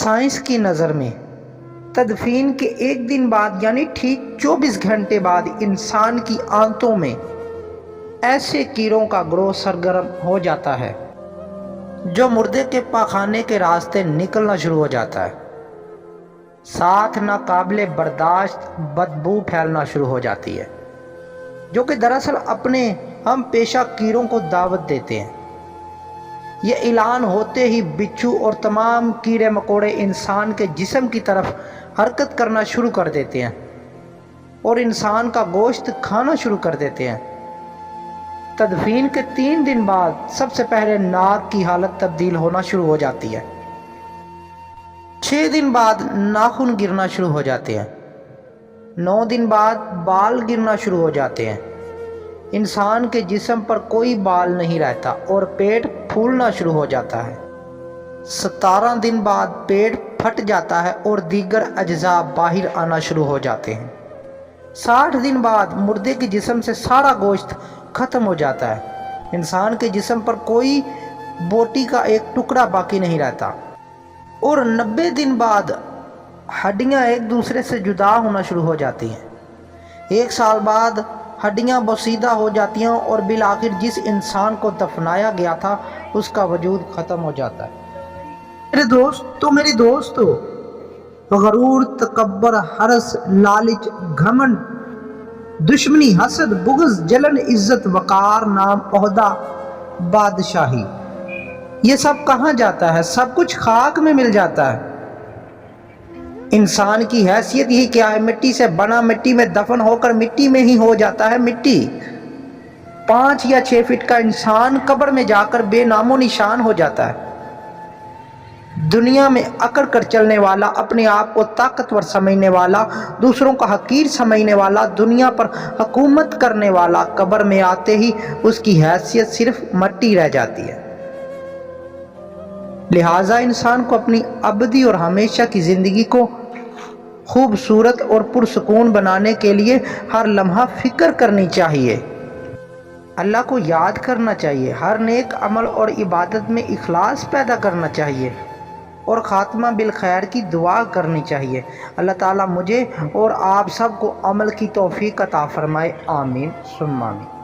Science کی نظر میں تدفین کے ایک دن بعد یعنی ٹھیک 24 گھنٹے بعد انسان کی آنتوں میں ایسے کیڑوں کا گروہ سرگرم ہو جاتا ہے جو مردے کے پاخانے کے راستے نکلنا شروع ہو جاتا ہے، ساتھ ناقابل برداشت بدبو پھیلنا شروع ہو جاتی ہے، جو کہ دراصل اپنے ہم پیشہ کیڑوں کو دعوت دیتے ہیں۔ یہ اعلان ہوتے ہی بچھو اور تمام کیڑے مکوڑے انسان کے جسم کی طرف حرکت کرنا شروع کر دیتے ہیں اور انسان کا گوشت کھانا شروع کر دیتے ہیں۔ تدفین کے 3 دن بعد سب سے پہلے ناک کی حالت تبدیل ہونا شروع ہو جاتی ہے، 6 دن بعد ناخن گرنا شروع ہو جاتے ہیں، 9 دن بعد بال گرنا شروع ہو جاتے ہیں، انسان کے جسم پر کوئی بال نہیں رہتا اور پیٹ پھولنا شروع ہو جاتا ہے، 17 دن بعد پیٹ پھٹ جاتا ہے اور دیگر اجزاء باہر آنا شروع ہو جاتے ہیں، 60 دن بعد مردے کے جسم سے سارا گوشت ختم ہو جاتا ہے، انسان کے جسم پر کوئی بوٹی کا ایک ٹکڑا باقی نہیں رہتا، اور 90 دن بعد ہڈیاں ایک دوسرے سے جدا ہونا شروع ہو جاتی ہیں، 1 سال بعد ہڈیاں بوسیدہ ہو جاتی ہیں اور بالآخر جس انسان کو دفنایا گیا تھا اس کا وجود ختم ہو جاتا ہے۔ میرے دوستو، غرور، تکبر، حرص، لالچ، گھمنڈ، دشمنی، حسد، بغض، جلن، عزت، وقار، نام، عہدہ، بادشاہی، یہ سب کہاں جاتا ہے؟ سب کچھ خاک میں مل جاتا ہے۔ انسان کی حیثیت ہی کیا ہے؟ مٹی سے بنا، مٹی میں دفن ہو کر مٹی میں ہی ہو جاتا ہے مٹی۔ 5 یا 6 فٹ کا انسان قبر میں جا کر بے نام و نشان ہو جاتا ہے۔ دنیا میں اکڑ کر چلنے والا، اپنے آپ کو طاقتور سمجھنے والا، دوسروں کا حقیر سمجھنے والا، دنیا پر حکومت کرنے والا، قبر میں آتے ہی اس کی حیثیت صرف مٹی رہ جاتی ہے۔ لہٰذا انسان کو اپنی ابدی اور ہمیشہ کی زندگی کو خوبصورت اور پرسکون بنانے کے لیے ہر لمحہ فکر کرنی چاہیے، اللہ کو یاد کرنا چاہیے، ہر نیک عمل اور عبادت میں اخلاص پیدا کرنا چاہیے اور خاتمہ بالخیر کی دعا کرنی چاہیے۔ اللہ تعالیٰ مجھے اور آپ سب کو عمل کی توفیق عطا فرمائے، آمین ثم آمین۔